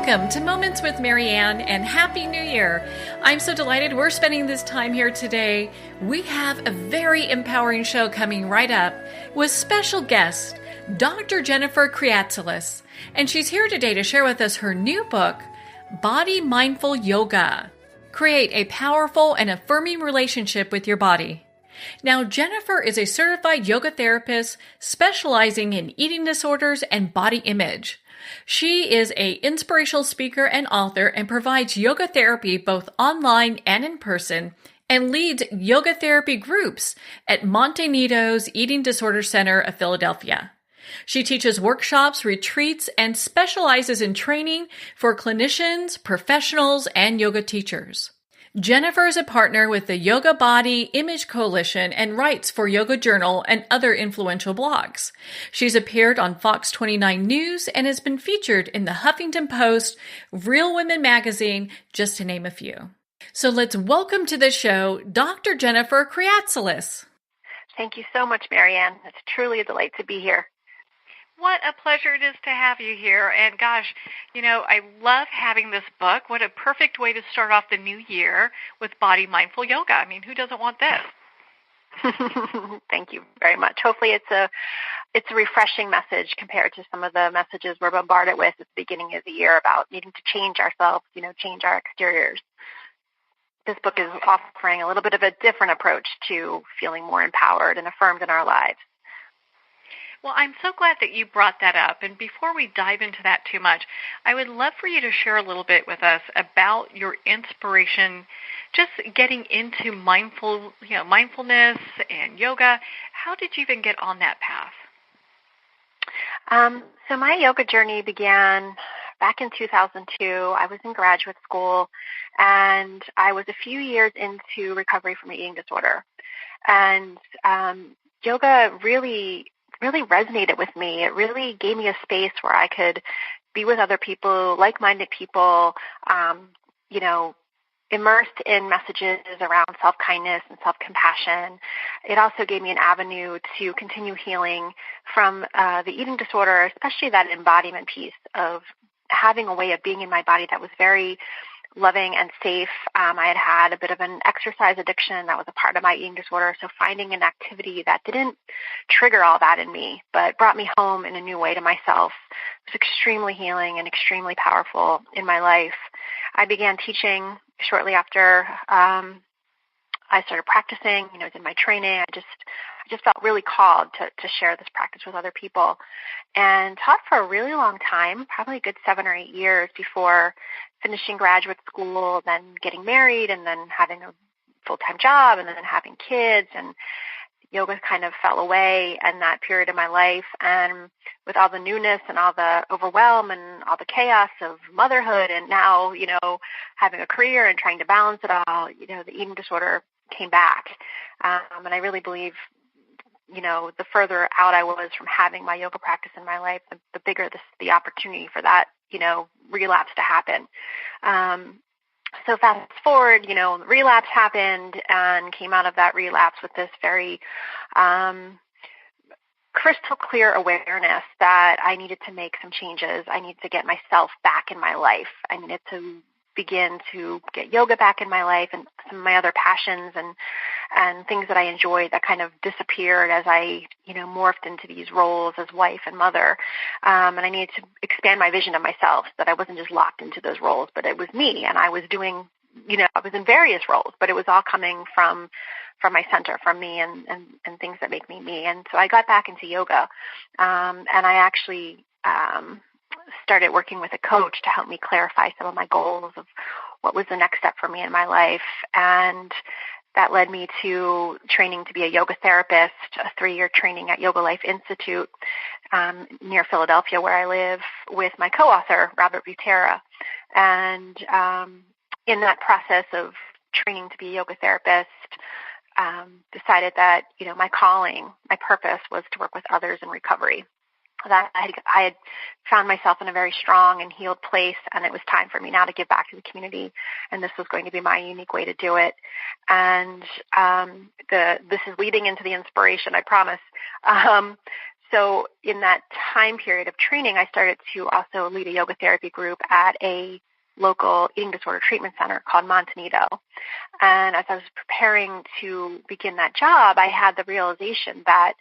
Welcome to Moments with Marianne and Happy New Year. I'm so delighted we're spending this time here today. We have a very empowering show coming right up with special guest, Dr. Jennifer-kreatsoulas. And she's here today to share with us her new book, Body Mindful Yoga. Create a powerful and affirming relationship with your body. Now, Jennifer is a certified yoga therapist specializing in eating disorders and body image. She is an inspirational speaker and author and provides yoga therapy both online and in person and leads yoga therapy groups at Monte Nido's Eating Disorder Center of Philadelphia. She teaches workshops, retreats, and specializes in training for clinicians, professionals, and yoga teachers. Jennifer is a partner with the Yoga Body Image Coalition and writes for Yoga Journal and other influential blogs. She's appeared on Fox 29 News and has been featured in the Huffington Post, Real Women magazine, just to name a few. So let's welcome to the show Dr. Jennifer-kreatsoulas. Thank you so much, Marianne. It's truly a delight to be here. What a pleasure it is to have you here. And gosh, I love having this book. What a perfect way to start off the new year with Body Mindful Yoga. I mean, who doesn't want this? Thank you very much. Hopefully it's a refreshing message compared to some of the messages we're bombarded with at the beginning of the year about needing to change ourselves, change our exteriors. This book is offering a little bit of a different approach to feeling more empowered and affirmed in our lives. Well, I'm so glad that you brought that up. And before we dive into that too much, I would love for you to share a little bit with us about your inspiration, just getting into mindfulness and yoga. How did you even get on that path? So my yoga journey began back in 2002. I was in graduate school, and I was a few years into recovery from an eating disorder. And yoga really resonated with me. It really gave me a space where I could be with other people, like-minded people, immersed in messages around self-kindness and self-compassion. It also gave me an avenue to continue healing from the eating disorder, especially that embodiment piece of having a way of being in my body that was very loving and safe. I had a bit of an exercise addiction that was a part of my eating disorder, so finding an activity that didn't trigger all that in me, but brought me home in a new way to myself was extremely healing and extremely powerful in my life. I began teaching shortly after I started practicing, did my training. I just felt really called to share this practice with other people, and taught for a really long time, probably a good 7 or 8 years before finishing graduate school, then getting married, and then having a full-time job, and then having kids, and yoga kind of fell away in that period of my life. And with all the newness and all the overwhelm and all the chaos of motherhood, and now, having a career and trying to balance it all, the eating disorder came back. And I really believe, the further out I was from having my yoga practice in my life, the bigger the opportunity for that, relapse to happen. So fast forward, relapse happened, and came out of that relapse with this very crystal clear awareness that I needed to make some changes. I needed to get myself back in my life. I needed to begin to get yoga back in my life and some of my other passions and things that I enjoyed that kind of disappeared as I, morphed into these roles as wife and mother. And I needed to expand my vision of myself, so that I wasn't just locked into those roles, but it was me, and I was doing, I was in various roles, but it was all coming from my center, from me and things that make me me. And so I got back into yoga, and I actually started working with a coach to help me clarify some of my goals of what was the next step for me in my life. And that led me to training to be a yoga therapist, a 3-year training at Yoga Life Institute near Philadelphia, where I live, with my co-author, Robert Butera. And in that process of training to be a yoga therapist, decided that, my calling, my purpose was to work with others in recovery. That I had found myself in a very strong and healed place, and it was time for me now to give back to the community, and this was going to be my unique way to do it. And this is leading into the inspiration, I promise. So in that time period of training, I started to also lead a yoga therapy group at a local eating disorder treatment center called Montanito. And as I was preparing to begin that job, I had the realization that,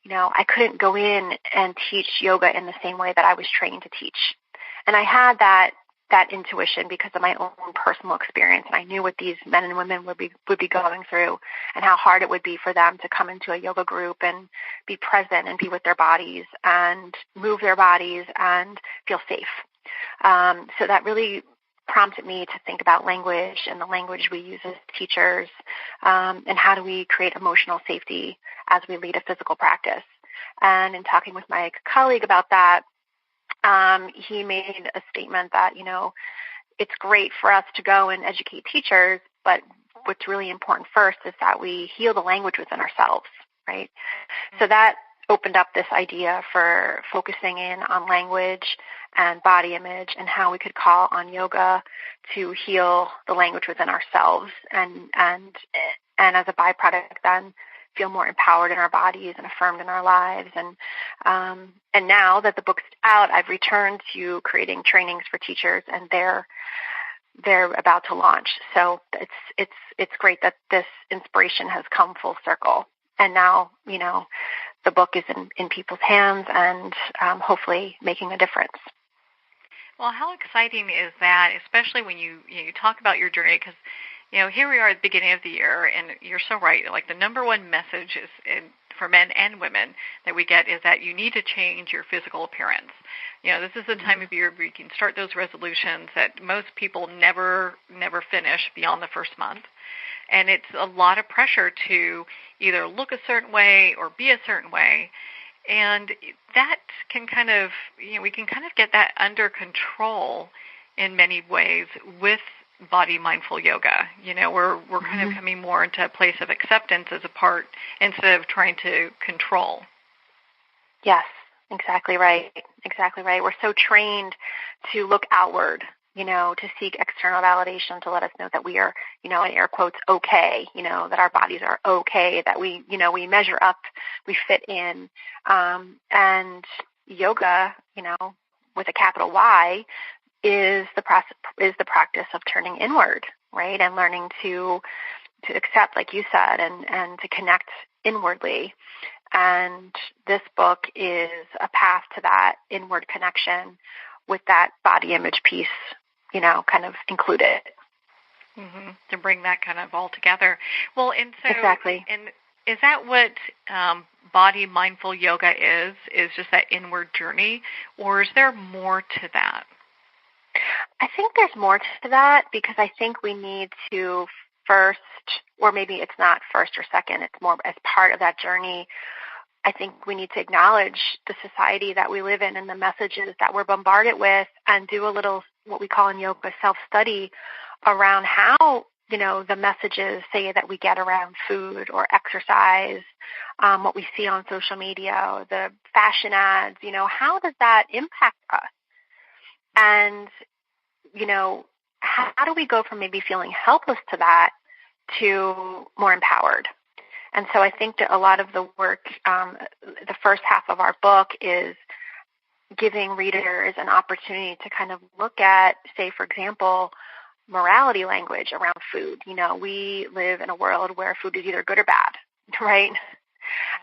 I couldn't go in and teach yoga in the same way that I was trained to teach. And I had that intuition because of my own personal experience. And I knew what these men and women would be going through and how hard it would be for them to come into a yoga group and be present and be with their bodies and move their bodies and feel safe. So that really prompted me to think about language and the language we use as teachers, and how do we create emotional safety as we lead a physical practice. And in talking with my colleague about that, he made a statement that, it's great for us to go and educate teachers, but what's really important first is that we heal the language within ourselves, right? So that opened up this idea for focusing in on language and body image and how we could call on yoga to heal the language within ourselves and as a byproduct then feel more empowered in our bodies and affirmed in our lives. And now that the book's out, I've returned to creating trainings for teachers, and they're about to launch. So it's great that this inspiration has come full circle. And now, the book is in people's hands and hopefully making a difference. Well, how exciting is that, especially when you talk about your journey? Because, here we are at the beginning of the year, and you're so right. Like, the number one message is for men and women that we get is that you need to change your physical appearance. This is the time of year where you can start those resolutions that most people never finish beyond the first month. And it's a lot of pressure to either look a certain way or be a certain way. And that can kind of, we can kind of get that under control in many ways with body mindful yoga. We're kind of coming more into a place of acceptance as a part instead of trying to control. Yes, exactly right. Exactly right. We're so trained to look outward, to seek external validation to let us know that we are, in air quotes, okay, that our bodies are okay, that we measure up, we fit in. And yoga, with a capital Y, is the practice of turning inward, right? And learning to accept, like you said, and to connect inwardly. And this book is a path to that inward connection with that body image piece, kind of included. Mm-hmm. To bring that kind of all together. Well, and so exactly. And is that what body mindful yoga is just that inward journey, or is there more to that? I think there's more to that, because I think we need to first, or maybe it's not first or second, it's more as part of that journey. I think we need to acknowledge the society that we live in and the messages that we're bombarded with, and do a little, what we call in yoga, self-study around how, the messages say that we get around food or exercise, what we see on social media, the fashion ads, how does that impact us? And, how do we go from maybe feeling helpless to that to more empowered? And so I think that a lot of the work, the first half of our book, is giving readers an opportunity to kind of look at, say, for example, morality language around food. We live in a world where food is either good or bad, right?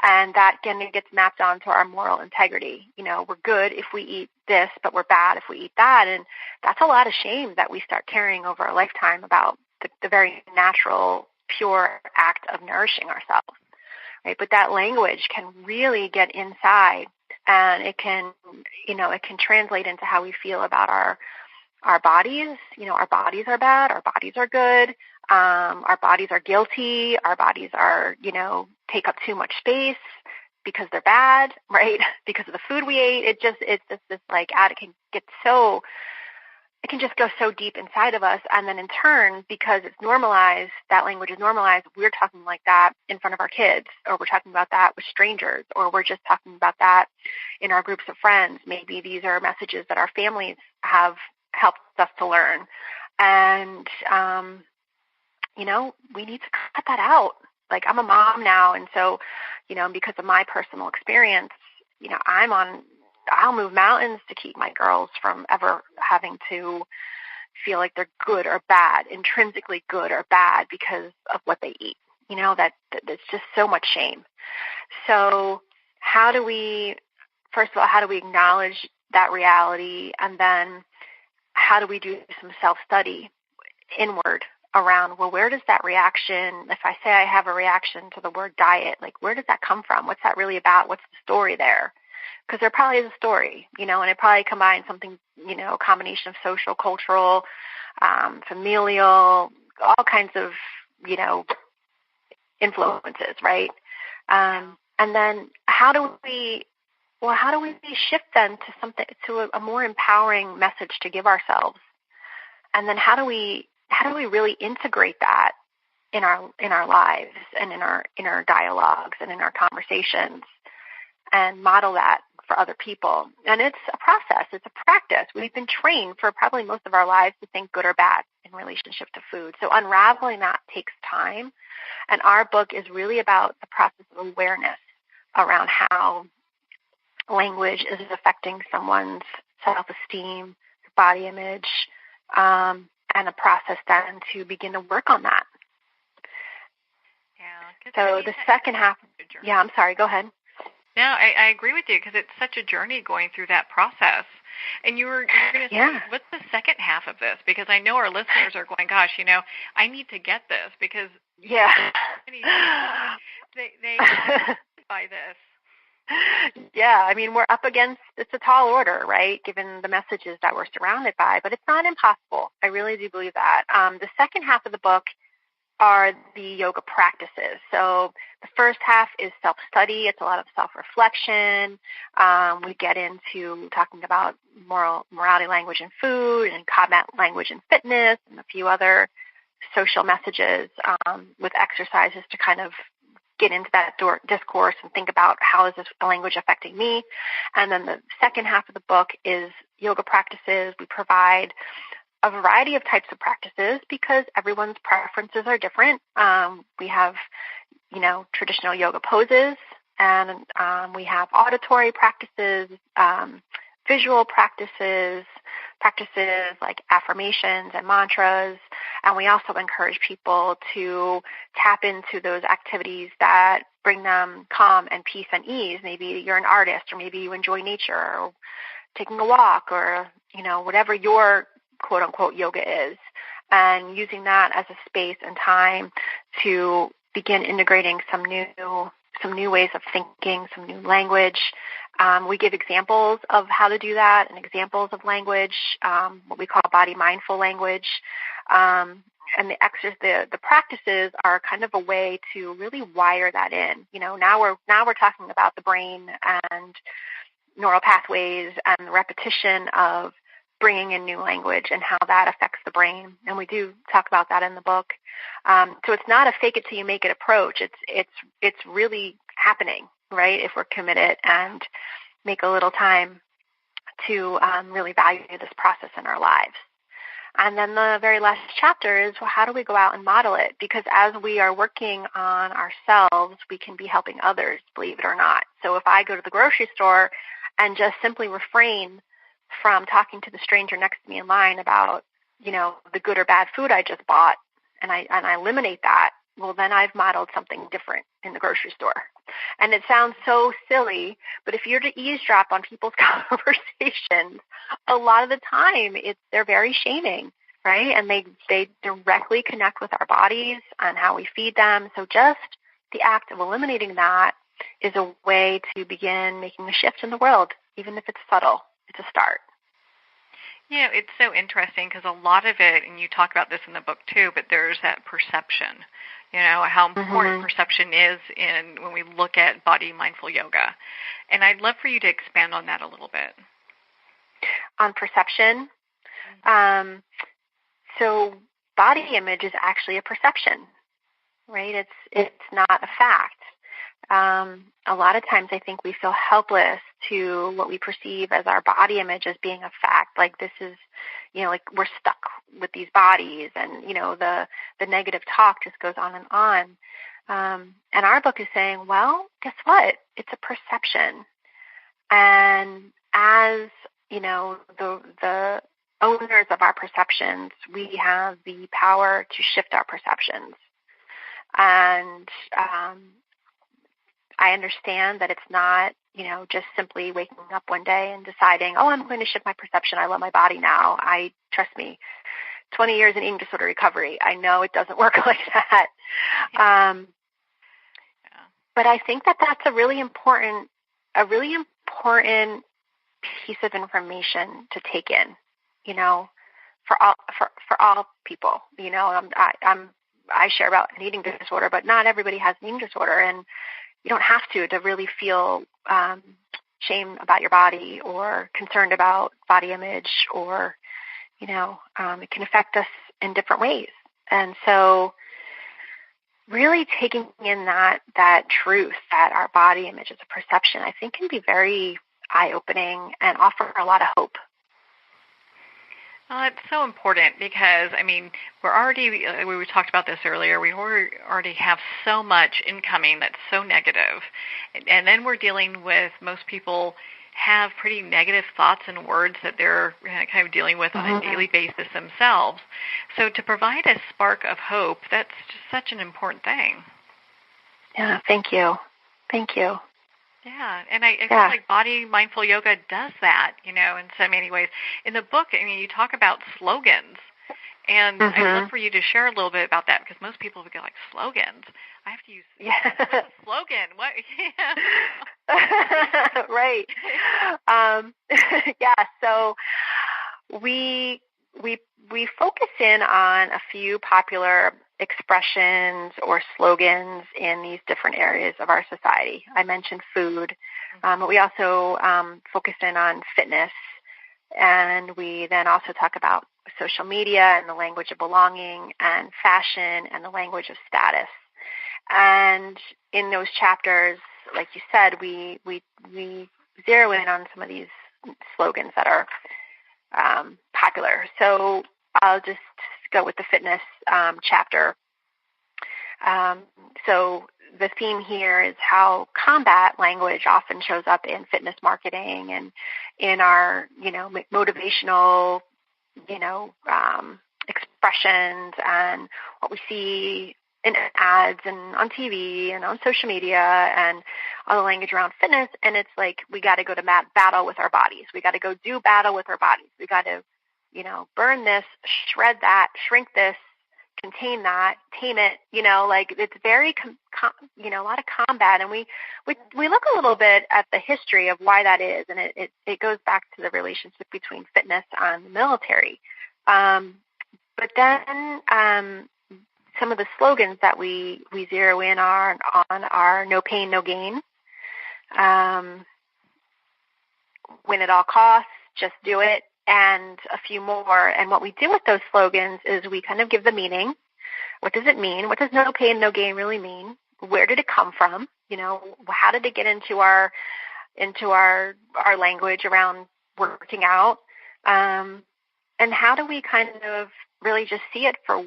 And that again gets mapped onto our moral integrity. We're good if we eat this, but we're bad if we eat that. And that's a lot of shame that we start carrying over a lifetime about the very natural, pure act of nourishing ourselves, right? But that language can really get inside, and it can translate into how we feel about our bodies. Our bodies are bad, our bodies are good, our bodies are guilty, our bodies are, take up too much space because they're bad, right? Because of the food we ate. It can just go so deep inside of us. And then in turn, because it's normalized, that language is normalized, we're talking like that in front of our kids, or we're talking about that with strangers, or we're just talking about that in our groups of friends. Maybe these are messages that our families have helped us to learn. And, we need to cut that out. Like, I'm a mom now, and so, because of my personal experience, I'll move mountains to keep my girls from ever having to feel like they're good or bad, intrinsically good or bad because of what they eat. That's just so much shame. So first of all, how do we acknowledge that reality? And then how do we do some self-study inward around, well, where does that reaction, if I say I have a reaction to the word diet, like where does that come from? What's that really about? What's the story there? Because there probably is a story, and it probably combines something, a combination of social, cultural, familial, all kinds of, influences, right? And then how do we shift then to a more empowering message to give ourselves? And then how do we really integrate that in our lives and in our dialogues and in our conversations and model that for other people? And it's a process. It's a practice. We've been trained for probably most of our lives to think good or bad in relationship to food. So unraveling that takes time. And our book is really about the process of awareness around how language is affecting someone's self-esteem, body image, and a process then to begin to work on that. Yeah. So the second half, I'm sorry, go ahead. No, I agree with you because it's such a journey going through that process. And you're going to say, what's the second half of this? Because I know our listeners are going, gosh, I need to get this because they by this. Yeah, we're up against, it's a tall order, right, given the messages that we're surrounded by, but it's not impossible. I really do believe that. The second half of the book are the yoga practices. So the first half is self-study. It's a lot of self-reflection. We get into talking about morality language and food and combat language and fitness and a few other social messages with exercises to kind of get into that discourse and think about how is this language affecting me. And then the second half of the book is yoga practices. We provide a variety of types of practices because everyone's preferences are different. We have, traditional yoga poses, and we have auditory practices, visual practices like affirmations and mantras. And we also encourage people to tap into those activities that bring them calm and peace and ease. Maybe you're an artist, or maybe you enjoy nature or taking a walk, or, whatever your quote-unquote yoga is, and using that as a space and time to begin integrating some new ways of thinking, some new language. We give examples of how to do that and examples of language, what we call body mindful language. And the practices are kind of a way to really wire that in. Now we're talking about the brain and neural pathways and the repetition of bringing in new language and how that affects the brain. And we do talk about that in the book. So it's not a fake it till you make it approach. It's really happening, right? If we're committed and make a little time to really value this process in our lives. And then the very last chapter is, well, how do we go out and model it? Because as we are working on ourselves, we can be helping others, believe it or not. So if I go to the grocery store and just simply refrain from talking to the stranger next to me in line about, the good or bad food I just bought, and I eliminate that, well, then I've modeled something different in the grocery store. And it sounds so silly, but if you're to eavesdrop on people's conversations, a lot of the time they're very shaming, right? And they directly connect with our bodies and how we feed them. So just the act of eliminating that is a way to begin making a shift in the world, even if it's subtle. It's a start. It's so interesting because a lot of it, and you talk about this in the book too, but there's that perception, how important perception is when we look at body mindful yoga. And I'd love for you to expand on that a little bit. On perception? So body image is actually a perception, right? It's not a fact. A lot of times I think we feel helpless to what we perceive as our body image as being a fact. Like this is, like we're stuck with these bodies, and, the negative talk just goes on and on. And our book is saying, well, guess what? It's a perception. And as, the owners of our perceptions, we have the power to shift our perceptions. And I understand that it's not, just simply waking up one day and deciding, oh, I'm going to shift my perception. I love my body now. Trust me, 20 years in eating disorder recovery, I know it doesn't work like that. But I think that that's a really important piece of information to take in, for all people. I share about an eating disorder, but not everybody has an eating disorder, and you don't have to really feel shame about your body or concerned about body image, or it can affect us in different ways. And so really taking in that truth that our body image is a perception, I think can be very eye-opening and offer a lot of hope. Well, it's so important because, we talked about this earlier, we already have so much incoming that's so negative. And then we're dealing with, most people have pretty negative thoughts and words that they're kind of dealing with on a daily basis themselves. So to provide a spark of hope, that's just such an important thing. Yeah, thank you. Thank you. Yeah, and I feel like body mindful yoga does that, in so many ways. In the book, you talk about slogans, and I'd love for you to share a little bit about that, because most people would go like, slogans? I have to use what's a slogan. What? Right. So we focus in on a few popular expressions or slogans in these different areas of our society. I mentioned food, but we also focus in on fitness, and we then also talk about social media and the language of belonging, and fashion and the language of status. And in those chapters, like you said, we zero in on some of these slogans that are popular. So I'll just go with the fitness chapter. So the theme here is how combat language often shows up in fitness marketing and in our, motivational, expressions, and what we see in ads and on TV and on social media and all the language around fitness. And it's like, we got to go to battle with our bodies. We got to go do battle with our bodies. We got to, burn this, shred that, shrink this, contain that, tame it, it's very, a lot of combat. And we look a little bit at the history of why that is. And it goes back to the relationship between fitness and the military. But then some of the slogans that we zero in on are no pain, no gain, win at all costs, just do it, and a few more. And what we do with those slogans is we kind of give the meaning. What does it mean? What does no pain, no gain really mean? Where did it come from? How did it get into our language around working out? And how do we kind of really just see it for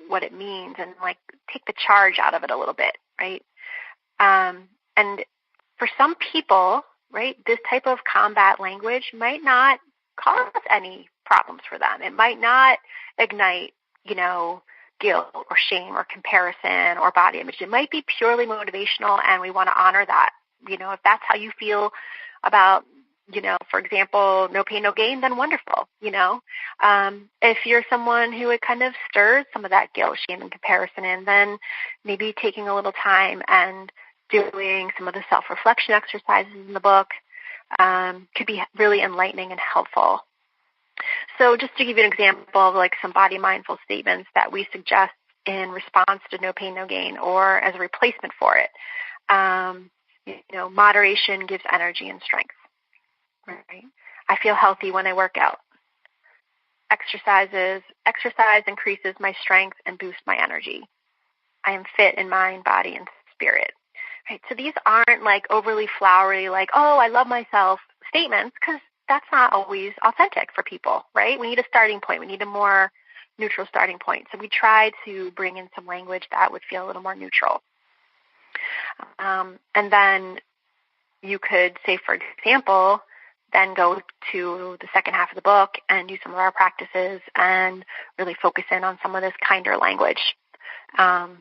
what it means and take the charge out of it a little bit, right? And for some people, right, this type of combat language might not cause any problems for them. It might not ignite, guilt or shame or comparison or body image. It might be purely motivational, and we want to honor that. If that's how you feel about, for example, no pain, no gain, then wonderful. If you're someone who it kind of stirs some of that guilt, shame, and comparison in, then maybe taking a little time and doing some of the self-reflection exercises in the book could be really enlightening and helpful. So just to give you an example of some body mindful statements that we suggest in response to no pain, no gain, or as a replacement for it. Moderation gives energy and strength. Right? I feel healthy when I work out. Exercise increases my strength and boosts my energy. I am fit in mind, body, and spirit. Right? So these aren't overly flowery, oh, I love myself statements, because that's not always authentic for people, right? We need a starting point. We need a more neutral starting point. So we try to bring in some language that would feel a little more neutral. And then you could say, for example, then go to the second half of the book and do some of our practices and really focus in on some of this kinder language to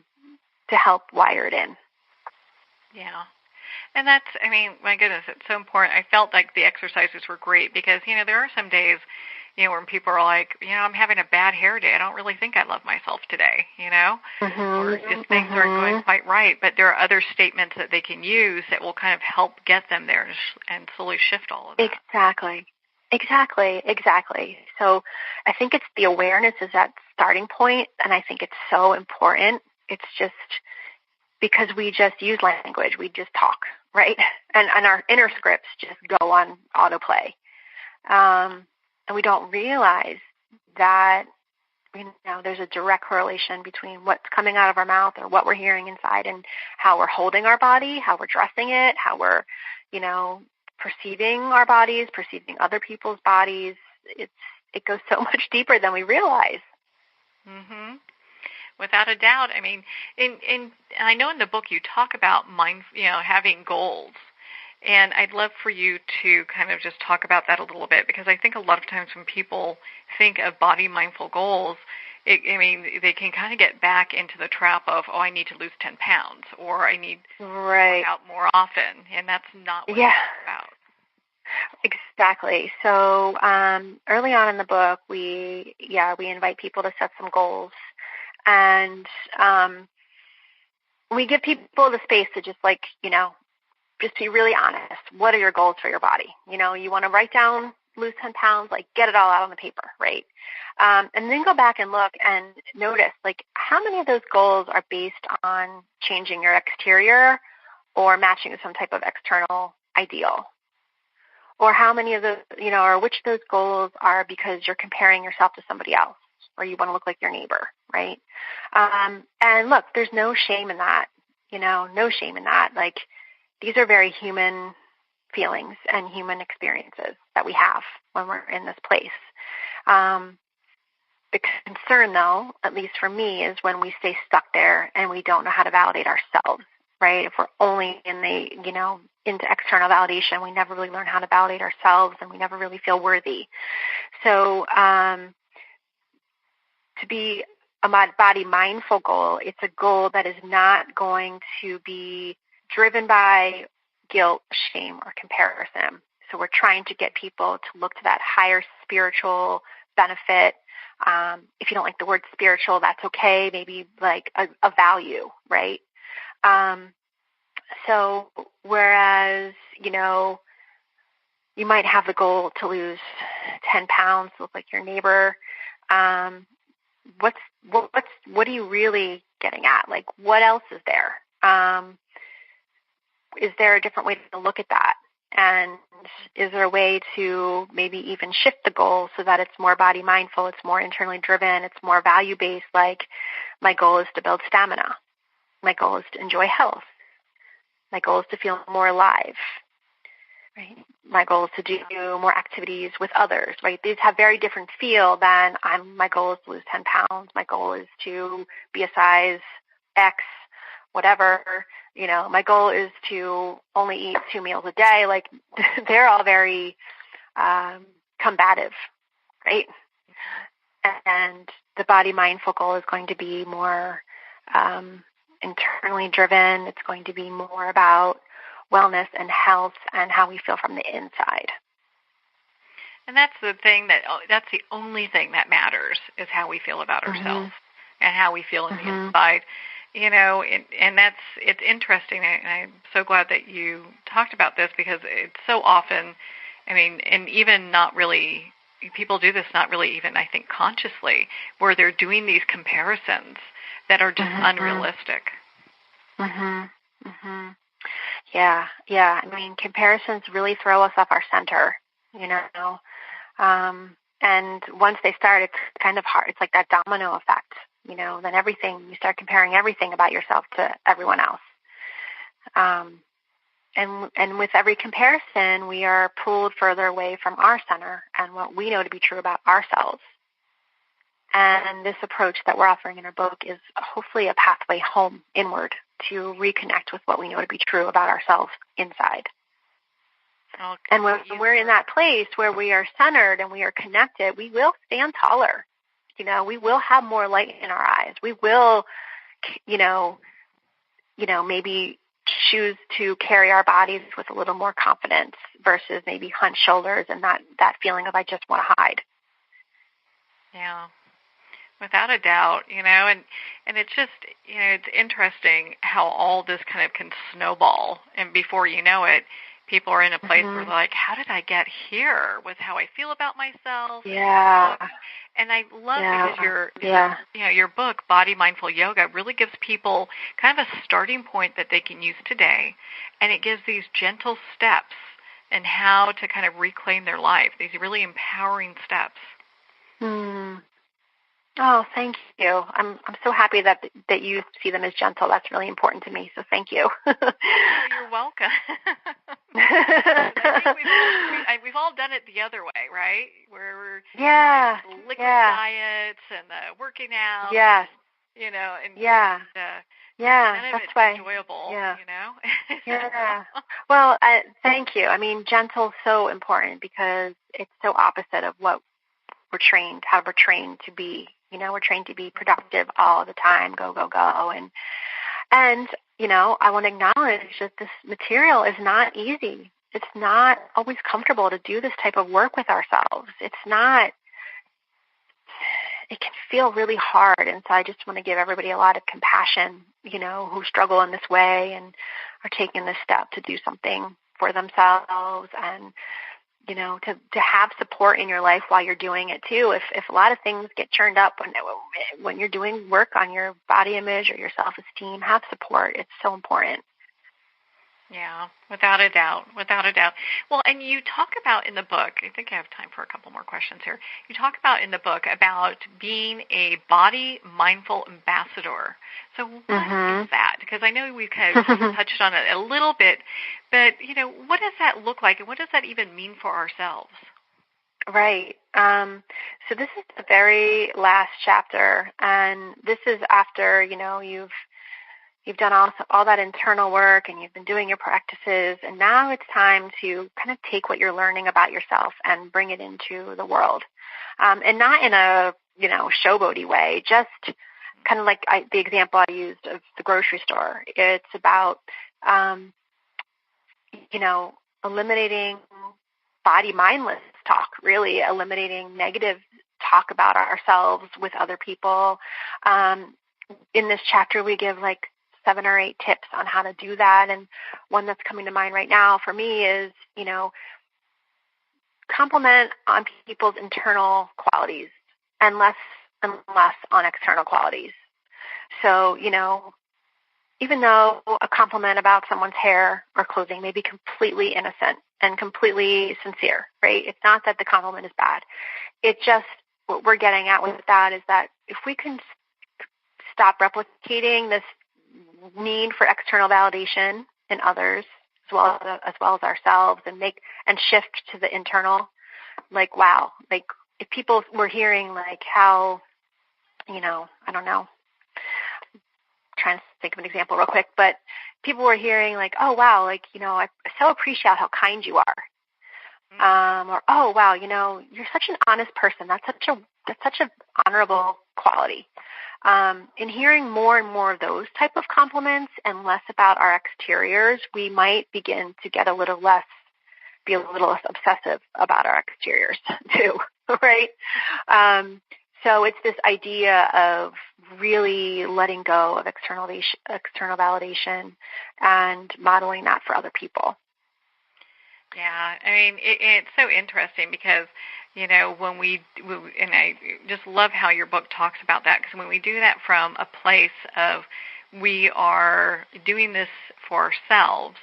help wire it in. Yeah. And that's, I mean, my goodness, it's so important. I felt like the exercises were great because, there are some days, when people are like, I'm having a bad hair day. I don't really think I love myself today, or just things aren't going quite right. But there are other statements that they can use that will kind of help get them there and slowly shift all of that. Exactly. So I think it's the awareness is that starting point, and I think it's so important. It's just because we just use language, we just talk, right? And our inner scripts just go on autoplay. And we don't realize that, there's a direct correlation between what's coming out of our mouth or what we're hearing inside and how we're holding our body, how we're dressing it, how we're, perceiving our bodies, perceiving other people's bodies. It goes so much deeper than we realize. Mm-hmm. Without a doubt. I mean, I know in the book you talk about having goals. And I'd love for you to kind of just talk about that a little bit, because I think a lot of times when people think of body mindful goals, they can kind of get back into the trap of, I need to lose 10 pounds or I need to work out more often. And that's not what it's about. Exactly. So early on in the book, we invite people to set some goals. And we give people the space to just just be really honest. What are your goals for your body? You want to write down, lose 10 pounds, get it all out on the paper, right? And then go back and look and notice, how many of those goals are based on changing your exterior or matching some type of external ideal? Or how many of those, or which of those goals are because you're comparing yourself to somebody else or you want to look like your neighbor, right? And look, there's no shame in that, no shame in that. These are very human feelings and human experiences that we have when we're in this place. The concern, though, at least for me, is when we stay stuck there and we don't know how to validate ourselves, right? If we're only in into external validation, we never really learn how to validate ourselves and we never really feel worthy. So to be a body mindful goal, it's a goal that is not going to be driven by guilt, shame, or comparison. So we're trying to get people to look to that higher spiritual benefit. If you don't like the word spiritual, that's okay. Maybe a value, right? So whereas, you might have the goal to lose 10 pounds, look like your neighbor, what are you really getting at? What else is there? Is there a different way to look at that? And is there a way to maybe even shift the goal so that it's more body mindful, it's more internally driven, it's more value-based, my goal is to build stamina. My goal is to enjoy health. My goal is to feel more alive. Right? My goal is to do more activities with others, right? These have very different feel than my goal is to lose 10 pounds. My goal is to be a size X, whatever. My goal is to only eat 2 meals a day. They're all very combative, right? And the body mindful goal is going to be more internally driven. It's going to be more about wellness and health and how we feel from the inside. And that's the thing that's the only thing that matters is how we feel about ourselves and how we feel in the inside. And it's interesting, and I'm so glad that you talked about this because it's so often, and even not really, people do this not really even, I think, consciously, where they're doing these comparisons that are just unrealistic. Yeah. Comparisons really throw us off our center, and once they start, it's kind of hard. It's like that domino effect. Then you start comparing everything about yourself to everyone else. And with every comparison, we are pulled further away from our center and what we know to be true about ourselves. And this approach that we're offering in our book is hopefully a pathway home inward to reconnect with what we know to be true about ourselves inside. Oh, And when we're in that place where we are centered and we are connected, we will stand taller. We will have more light in our eyes. We will, maybe choose to carry our bodies with a little more confidence versus maybe hunched shoulders and that feeling of I just want to hide. Yeah, without a doubt, and it's just, it's interesting how all this kind of can snowball, and before you know it, people are in a place where they're like, how did I get here with how I feel about myself? Yeah. And I love because your book, Body Mindful Yoga, really gives people kind of a starting point that they can use today, and it gives these gentle steps and how to kind of reclaim their life, these really empowering steps. Oh, thank you. I'm so happy that you see them as gentle. That's really important to me. So thank you. Oh, you're welcome. I think we've all done it the other way, right? Where we're the liquid diets and the working out. Yes. And none of that's it's why enjoyable. Yeah. Well, thank you. I mean, gentle is so important because it's so opposite of what how we're trained to be. We're trained to be productive all the time, go, go, go. And I want to acknowledge that this material is not easy. It's not always comfortable to do this type of work with ourselves. It can feel really hard. And so I just want to give everybody a lot of compassion, who struggle in this way and are taking this step to do something for themselves and, to have support in your life while you're doing it too. If a lot of things get churned up when you're doing work on your body image or your self-esteem, have support. It's so important. Yeah, without a doubt. Well, and you talk about in the book, I think I have time for a couple more questions here. You talk about in the book about being a body mindful ambassador. So what is that? Because I know we've kind of touched on it a little bit, but, what does that look like and what does that even mean for ourselves? Right. So this is the very last chapter, and this is after, you've done all that internal work and you've been doing your practices, and now it's time to kind of take what you're learning about yourself and bring it into the world. And not in a, showboaty way, just kind of like the example I used of the grocery store. It's about, eliminating body mindless talk, really eliminating negative talk about ourselves with other people. In this chapter, we give 7 or 8 tips on how to do that. And one that's coming to mind right now for me is, compliment on people's internal qualities and less on external qualities. So, even though a compliment about someone's hair or clothing may be completely innocent and completely sincere, right? It's not that the compliment is bad. It's just what we're getting at with that is that if we can stop replicating this need for external validation in others as well as ourselves and shift to the internal, wow, if people were hearing how, I don't know, I'm trying to think of an example real quick, but people were hearing oh wow, I so appreciate how kind you are. Or, oh wow, you're such an honest person. That's such an honorable quality. In hearing more and more of those type of compliments and less about our exteriors, we might begin to get be a little less obsessive about our exteriors too, right? So it's this idea of really letting go of external validation and modeling that for other people. Yeah, I mean, it's so interesting because, and I just love how your book talks about that, because when we do that from a place of we are doing this for ourselves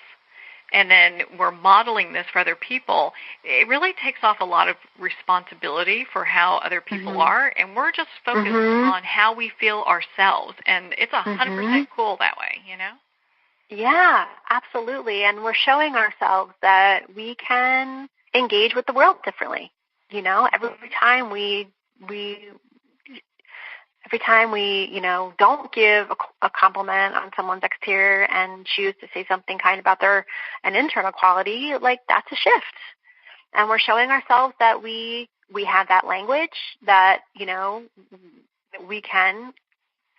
and then we're modeling this for other people, it really takes off a lot of responsibility for how other people are, and we're just focused on how we feel ourselves, and it's 100% cool that way, Yeah, absolutely. And we're showing ourselves that we can engage with the world differently. Every time every time we, don't give a compliment on someone's exterior and choose to say something kind about an internal quality, like that's a shift. And we're showing ourselves that we have that language, that, we can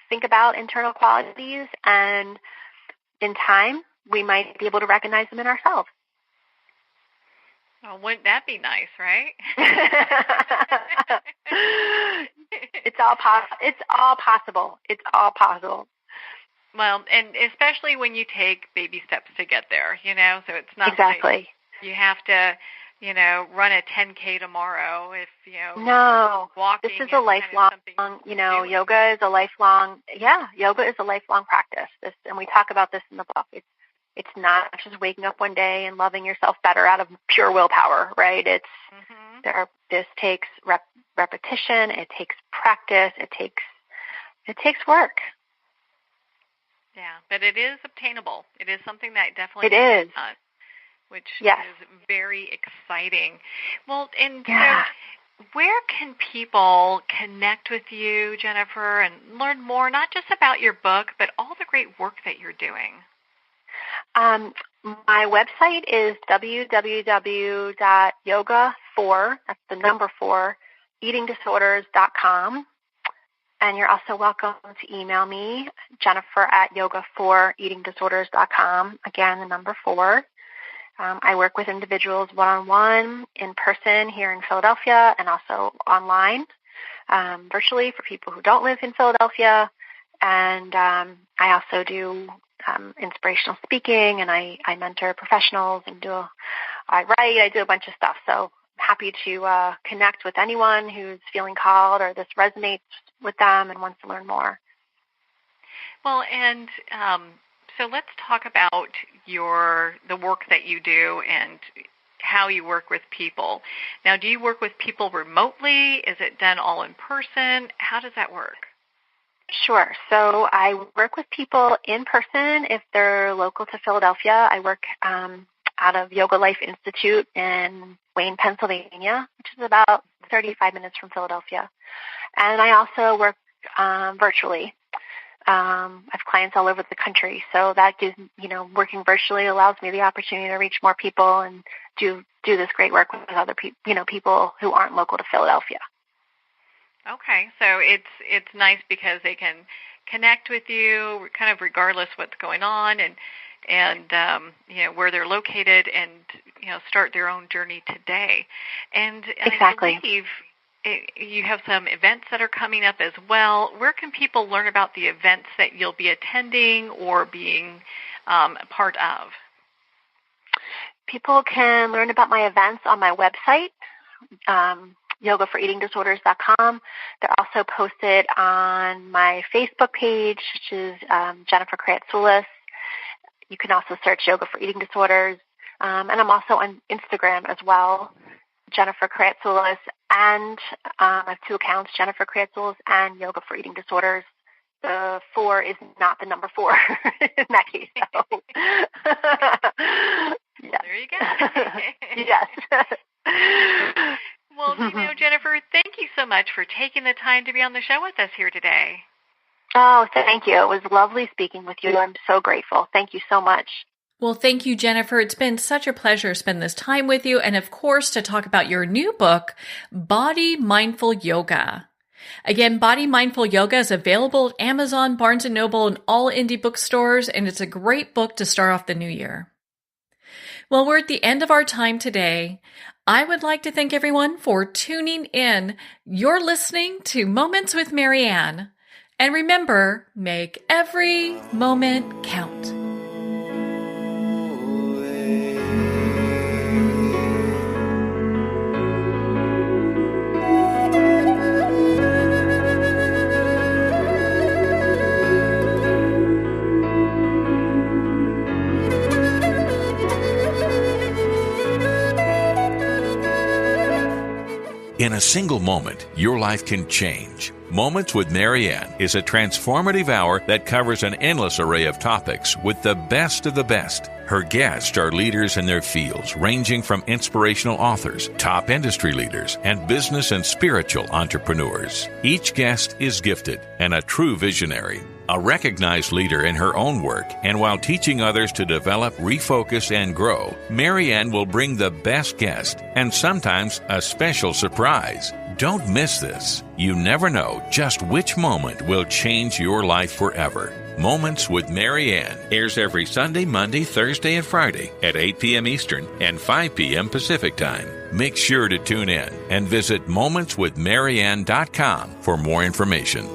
think about internal qualities, and in time, we might be able to recognize them in ourselves. Well, wouldn't that be nice, right? It's all possible. It's all possible. Well, and especially when you take baby steps to get there, so it's not exactly. Like you have to, run a 10K tomorrow if, No, walking. This is a lifelong, yoga is a lifelong practice. And we talk about this in the book. It's not just waking up one day and loving yourself better out of pure willpower, right? This takes repetition. It takes practice. It takes work. Yeah, but it is obtainable. It is something that definitely is done, which yes. is very exciting. Well, and so where can people connect with you, Jennifer, and learn more, not just about your book, but all the great work that you're doing? My website is www.yoga4, and you're also welcome to email me, jennifer@yoga4eatingdisorders.com. Again, the number 4. I work with individuals one-on-one, in person here in Philadelphia, and also online, virtually for people who don't live in Philadelphia. And I also do inspirational speaking, and I mentor professionals, and I write, I do a bunch of stuff. So I'm happy to connect with anyone who's feeling called or this resonates with them and wants to learn more. Well, and so let's talk about the work that you do and how you work with people. Now, do you work with people remotely? Is it done all in person? How does that work? Sure. So I work with people in person if they're local to Philadelphia. I work out of Yoga Life Institute in Wayne, Pennsylvania, which is about 35 minutes from Philadelphia. And I also work virtually. I have clients all over the country, so that gives, working virtually allows me the opportunity to reach more people and do this great work with other people, people who aren't local to Philadelphia. Okay, so it's nice because they can connect with you kind of regardless what's going on and where they're located, and start their own journey today. And exactly. I believe you have some events that are coming up as well. Where can people learn about the events that you'll be attending or being a part of? People can learn about my events on my website, yoga4eatingdisorders.com. They're also posted on my Facebook page, which is jennifer-kreatsoulas. You can also search Yoga for Eating Disorders. And I'm also on Instagram as well, jennifer-kreatsoulas. And I have 2 accounts, jennifer-kreatsoulas and Yoga for Eating Disorders. The 4 is not the number 4 in that case. So. Yes. There you go. Yes. Well, Jennifer, thank you so much for taking the time to be on the show with us here today. Oh, thank you. It was lovely speaking with you. I'm so grateful. Thank you so much. Well, thank you, Jennifer. It's been such a pleasure to spend this time with you, and of course, to talk about your new book, Body Mindful Yoga. Again, Body Mindful Yoga is available at Amazon, Barnes & Noble, and all indie bookstores, and it's a great book to start off the new year. Well, we're at the end of our time today. I would like to thank everyone for tuning in. You're listening to Moments with Marianne. And remember, make every moment count. In a single moment, your life can change. Moments with Marianne is a transformative hour that covers an endless array of topics with the best of the best. Her guests are leaders in their fields, ranging from inspirational authors, top industry leaders, and business and spiritual entrepreneurs. Each guest is gifted and a true visionary, a recognized leader in her own work, and while teaching others to develop, refocus, and grow, Marianne will bring the best guest and sometimes a special surprise. Don't miss this. You never know just which moment will change your life forever. Moments with Marianne airs every Sunday, Monday, Thursday, and Friday at 8 p.m. Eastern and 5 p.m. Pacific Time. Make sure to tune in and visit momentswithmarianne.com for more information.